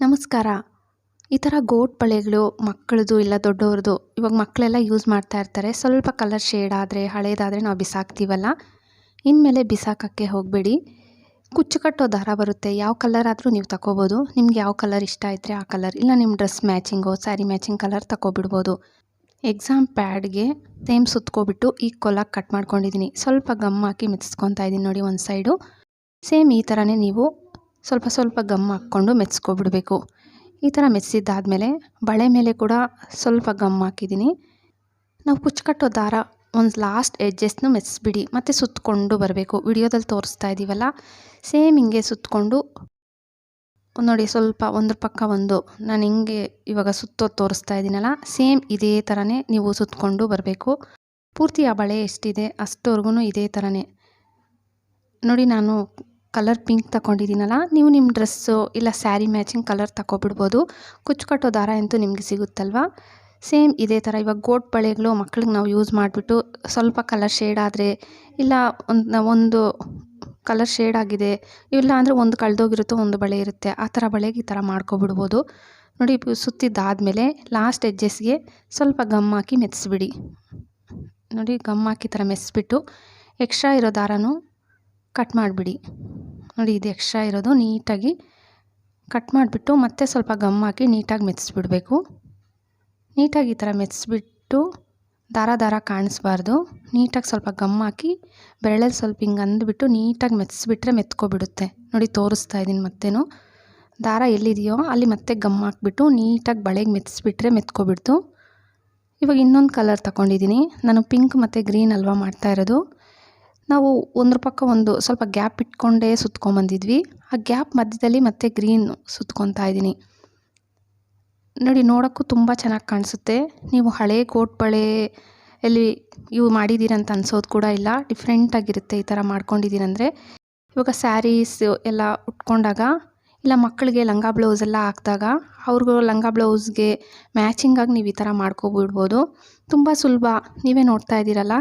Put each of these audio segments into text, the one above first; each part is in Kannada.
ನಮಸ್ಕಾರ. ಈ ಥರ ಗೋಟ್ ಬಳೆಗಳು ಮಕ್ಕಳದು ಇಲ್ಲ ದೊಡ್ಡವ್ರದ್ದು ಇವಾಗ ಮಕ್ಕಳೆಲ್ಲ ಯೂಸ್ ಮಾಡ್ತಾ ಇರ್ತಾರೆ. ಸ್ವಲ್ಪ ಕಲರ್ ಶೇಡ್ ಆದರೆ ಹಳೇದಾದರೆ ನಾವು ಬಿಸಾಕ್ತೀವಲ್ಲ, ಇನ್ಮೇಲೆ ಬಿಸಾಕೋಕ್ಕೆ ಹೋಗಬೇಡಿ. ಕುಚ್ಚು ಕಟ್ಟೋ ದಾರ ಬರುತ್ತೆ, ಯಾವ ಕಲರ್ ಆದರೂ ನೀವು ತಗೋಬೋದು. ನಿಮ್ಗೆ ಯಾವ ಕಲರ್ ಇಷ್ಟ ಇದ್ದರೆ ಆ ಕಲರ್, ಇಲ್ಲ ನಿಮ್ಮ dress matching sari matching colour ತಗೊಬಿಡ್ಬೋದು. ಎಕ್ಸಾಮ್ ಪ್ಯಾಡ್ಗೆ ಸೇಮ್ ಸುತ್ಕೊಬಿಟ್ಟು ಈಕ್ವಲಾಗಿ ಕಟ್ ಮಾಡ್ಕೊಂಡಿದ್ದೀನಿ. ಸ್ವಲ್ಪ ಗಮ್ ಹಾಕಿ ಮೆತ್ಸ್ಕೊತಾ ಇದ್ದೀನಿ ನೋಡಿ ಒಂದು ಸೈಡು. ಸೇಮ್ ಈ ಥರನೇ ನೀವು ಸ್ವಲ್ಪ ಗಮ್ ಹಾಕ್ಕೊಂಡು ಮೆತ್ಸ್ಕೊಬಿಡಬೇಕು. ಈ ಥರ ಮೆತ್ಸಿದ್ದಾದಮೇಲೆ ಬಳೆ ಮೇಲೆ ಕೂಡ ಸ್ವಲ್ಪ ಗಮ್ ಹಾಕಿದ್ದೀನಿ. ನಾವು ಕುಚ್ಚು ಕಟ್ಟೋ ದಾರ ಒಂದು ಲಾಸ್ಟ್ ಎಡ್ಜಸ್ನು ಮೆತ್ಸ್ಬಿಡಿ, ಮತ್ತು ಸುತ್ತಕೊಂಡು ಬರಬೇಕು. ವಿಡಿಯೋದಲ್ಲಿ ತೋರಿಸ್ತಾ ಇದ್ದೀವಲ್ಲ, ಸೇಮ್ ಹಿಂಗೆ ಸುತ್ತಕೊಂಡು ನೋಡಿ, ಸ್ವಲ್ಪ ಒಂದ್ರ ಪಕ್ಕ ಒಂದು ನಾನು ಹಿಂಗೆ ಇವಾಗ ಸುತ್ತೋದು ತೋರಿಸ್ತಾ ಇದ್ದೀನಲ್ಲ, ಸೇಮ್ ಇದೇ ಥರನೇ ನೀವು ಸುತ್ತಕೊಂಡು ಬರಬೇಕು. ಪೂರ್ತಿ ಆ ಬಳೆ ಎಷ್ಟಿದೆ ಅಷ್ಟವರೆಗೂ ಇದೇ ಥರನೇ ನೋಡಿ. ನಾನು ಕಲರ್ ಪಿಂಕ್ ತಗೊಂಡಿದ್ದೀನಲ್ಲ, ನೀವು ನಿಮ್ಮ ಡ್ರೆಸ್ಸು ಇಲ್ಲ ಸ್ಯಾರಿ ಮ್ಯಾಚಿಂಗ್ ಕಲರ್ ತಗೊಬಿಡ್ಬೋದು. ಕುಚ್ಚು ಕಟ್ಟೋ ದಾರ ಅಂತೂ ನಿಮಗೆ ಸಿಗುತ್ತಲ್ವ, ಸೇಮ್ ಇದೇ ಥರ. ಇವಾಗ ಗೋಟ್ ಬಳೆಗಳು ಮಕ್ಳಿಗೆ ನಾವು ಯೂಸ್ ಮಾಡಿಬಿಟ್ಟು ಸ್ವಲ್ಪ ಕಲರ್ ಶೇಡ್ ಆದರೆ, ಇಲ್ಲ ಒಂದು ಕಲರ್ ಶೇಡ್ ಆಗಿದೆ, ಇಲ್ಲ ಅಂದರೆ ಒಂದು ಕಳೆದೋಗಿರುತ್ತೋ ಒಂದು ಬಳೆ ಇರುತ್ತೆ, ಆ ಥರ ಬಳೆಗೆ ಈ ಥರ ಮಾಡ್ಕೊಬಿಡ್ಬೋದು. ನೋಡಿ, ಸುತ್ತಿದ್ದಾದಮೇಲೆ ಲಾಸ್ಟ್ ಎಡ್ಜಸ್ಗೆ ಸ್ವಲ್ಪ ಗಮ್ ಹಾಕಿ ಮೆತ್ಸ್ಬಿಡಿ. ನೋಡಿ, ಗಮ್ ಹಾಕಿ ಥರ ಮೆತ್ಸ್ಬಿಟ್ಟು ಎಕ್ಸ್ಟ್ರಾ ಇರೋ ದಾರನೂ ಕಟ್ ಮಾಡಿಬಿಡಿ. ನೋಡಿ, ಇದು ಎಕ್ಸ್ಟ್ರಾ ಇರೋದು ನೀಟಾಗಿ ಕಟ್ ಮಾಡಿಬಿಟ್ಟು ಮತ್ತೆ ಸ್ವಲ್ಪ ಗಮ್ ಹಾಕಿ ನೀಟಾಗಿ ಮೆತ್ಸ್ಬಿಡಬೇಕು. ನೀಟಾಗಿ ಈ ಥರ ಮೆತ್ಸ್ಬಿಟ್ಟು ದಾರ ಕಾಣಿಸ್ಬಾರ್ದು. ನೀಟಾಗಿ ಸ್ವಲ್ಪ ಗಮ್ ಹಾಕಿ ಬೆರಳಲ್ಲಿ ಸ್ವಲ್ಪ ಹಿಂಗೆ ಅಂದ್ಬಿಟ್ಟು ನೀಟಾಗಿ ಮೆತ್ಸ್ಬಿಟ್ರೆ ಮೆತ್ಕೊಬಿಡುತ್ತೆ. ನೋಡಿ, ತೋರಿಸ್ತಾ ಇದ್ದೀನಿ ಮತ್ತೇನು. ದಾರ ಎಲ್ಲಿದೆಯೋ ಅಲ್ಲಿ ಮತ್ತೆ ಗಮ್ ಹಾಕ್ಬಿಟ್ಟು ನೀಟಾಗಿ ಬಳೆಗೆ ಮೆತ್ಸ್ಬಿಟ್ರೆ ಮೆತ್ಕೊಬಿಡ್ತು. ಇವಾಗ ಇನ್ನೊಂದು ಕಲರ್ ತಗೊಂಡಿದ್ದೀನಿ. ನಾನು ಪಿಂಕ್ ಮತ್ತು ಗ್ರೀನ್ ಅಲ್ವಾ ಮಾಡ್ತಾ ಇರೋದು. ನಾವು ಒಂದ್ರ ಪಕ್ಕ ಒಂದು ಸ್ವಲ್ಪ ಗ್ಯಾಪ್ ಇಟ್ಕೊಂಡೇ ಸುತ್ಕೊಂಬಂದಿದ್ವಿ. ಆ ಗ್ಯಾಪ್ ಮಧ್ಯದಲ್ಲಿ ಮತ್ತೆ ಗ್ರೀನ್ ಸುತ್ಕೊತಾ ಇದ್ದೀನಿ. ನೋಡಿ, ನೋಡೋಕ್ಕೂ ತುಂಬ ಚೆನ್ನಾಗಿ ಕಾಣಿಸುತ್ತೆ. ನೀವು ಹಳೆ ಕೋಟ್ ಬಳೆ ಎಲ್ಲಿ ಇವು ಮಾಡಿದ್ದೀರಂತ ಅನ್ಸೋದು ಕೂಡ ಇಲ್ಲ. ಡಿಫ್ರೆಂಟಾಗಿರುತ್ತೆ ಈ ಥರ ಮಾಡ್ಕೊಂಡಿದ್ದೀರಂದರೆ. ಇವಾಗ ಸ್ಯಾರೀಸ್ ಎಲ್ಲ ಉಟ್ಕೊಂಡಾಗ, ಇಲ್ಲ ಮಕ್ಕಳಿಗೆ ಲಂಗ ಬ್ಲೌಸ್ ಎಲ್ಲ ಹಾಕಿದಾಗ ಅವ್ರಿಗೂ ಲಂಗ ಬ್ಲೌಸ್ಗೆ ಮ್ಯಾಚಿಂಗಾಗಿ ನೀವು ಈ ಥರ ಮಾಡ್ಕೊಬಿಡ್ಬೋದು. ತುಂಬ ಸುಲಭ. ನೀವೇ ನೋಡ್ತಾ ಇದ್ದೀರಲ್ಲ,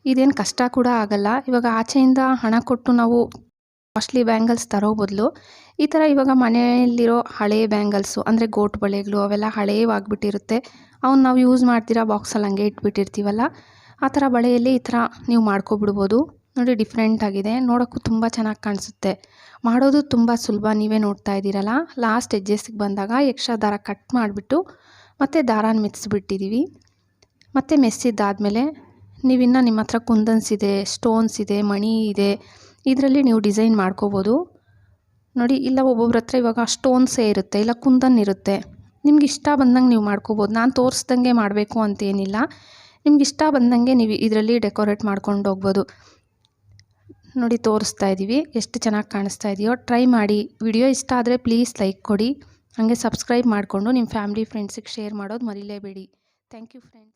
ಇದೇನು ಕಷ್ಟ ಕೂಡ ಆಗಲ್ಲ. ಇವಾಗ ಆಚೆಯಿಂದ ಹಣ ಕೊಟ್ಟು ನಾವು ಕಾಸ್ಟ್ಲಿ ಬ್ಯಾಂಗಲ್ಸ್ ತರೋ ಬದಲು ಈ ಥರ ಇವಾಗ ಮನೆಯಲ್ಲಿರೋ ಹಳೆ ಬ್ಯಾಂಗಲ್ಸು ಅಂದರೆ ಗೋಟ್ ಬಳೆಗಳು ಅವೆಲ್ಲ ಹಳೇವಾಗ್ಬಿಟ್ಟಿರುತ್ತೆ. ಅವನ್ನ ನಾವು ಯೂಸ್ ಮಾಡ್ತೀರಾ ಬಾಕ್ಸಲ್ಲಿ ಹಂಗೆ ಇಟ್ಬಿಟ್ಟಿರ್ತೀವಲ್ಲ, ಆ ಥರ ಬಳೆಯಲ್ಲಿ ಈ ಥರ ನೀವು ಮಾಡ್ಕೊಬಿಡ್ಬೋದು. ನೋಡಿ, ಡಿಫ್ರೆಂಟಾಗಿದೆ, ನೋಡೋಕ್ಕೂ ತುಂಬ ಚೆನ್ನಾಗಿ ಕಾಣಿಸುತ್ತೆ. ಮಾಡೋದು ತುಂಬ ಸುಲಭ. ನೀವೇ ನೋಡ್ತಾ ಇದ್ದೀರಲ್ಲ, ಲಾಸ್ಟ್ ಎಡ್ಜಸ್ಗೆ ಬಂದಾಗ ಎಕ್ಸ್ಟ್ರಾ ದಾರ ಕಟ್ ಮಾಡಿಬಿಟ್ಟು ಮತ್ತೆ ದಾರಾನ ಮೆತ್ಸ್ಬಿಟ್ಟಿದ್ದೀವಿ. ಮತ್ತು ಮೆತ್ಸಿದ್ದಾದಮೇಲೆ ನೀವಿನ್ನು ನಿಮ್ಮ ಹತ್ರ ಕುಂದನ್ಸ್ ಇದೆ, ಸ್ಟೋನ್ಸ್ ಇದೆ, ಮಣಿ ಇದೆ, ಇದರಲ್ಲಿ ನೀವು ಡಿಸೈನ್ ಮಾಡ್ಕೋಬೋದು. ನೋಡಿ, ಇಲ್ಲ ಒಬ್ಬೊಬ್ರ ಹತ್ರ ಇವಾಗ ಸ್ಟೋನ್ಸೇ ಇರುತ್ತೆ, ಇಲ್ಲ ಕುಂದನ್ ಇರುತ್ತೆ. ನಿಮ್ಗೆ ಇಷ್ಟ ಬಂದಂಗೆ ನೀವು ಮಾಡ್ಕೋಬೋದು. ನಾನು ತೋರಿಸ್ದಂಗೆ ಮಾಡಬೇಕು ಅಂತೇನಿಲ್ಲ. ನಿಮ್ಗೆ ಇಷ್ಟ ಬಂದಂಗೆ ನೀವು ಇದರಲ್ಲಿ ಡೆಕೋರೇಟ್ ಮಾಡ್ಕೊಂಡು ಹೋಗ್ಬೋದು. ನೋಡಿ, ತೋರಿಸ್ತಾ ಇದ್ದೀವಿ, ಎಷ್ಟು ಚೆನ್ನಾಗಿ ಕಾಣಿಸ್ತಾ ಇದೆಯೋ. ಟ್ರೈ ಮಾಡಿ. ವಿಡಿಯೋ ಇಷ್ಟ ಆದರೆ ಪ್ಲೀಸ್ ಲೈಕ್ ಕೊಡಿ. ಹಾಗೆ ಸಬ್ಸ್ಕ್ರೈಬ್ ಮಾಡಿಕೊಂಡು ನಿಮ್ಮ ಫ್ಯಾಮಿಲಿ ಫ್ರೆಂಡ್ಸಿಗೆ ಶೇರ್ ಮಾಡೋದು ಮರಿಲೇಬೇಡಿ. Thank you friends.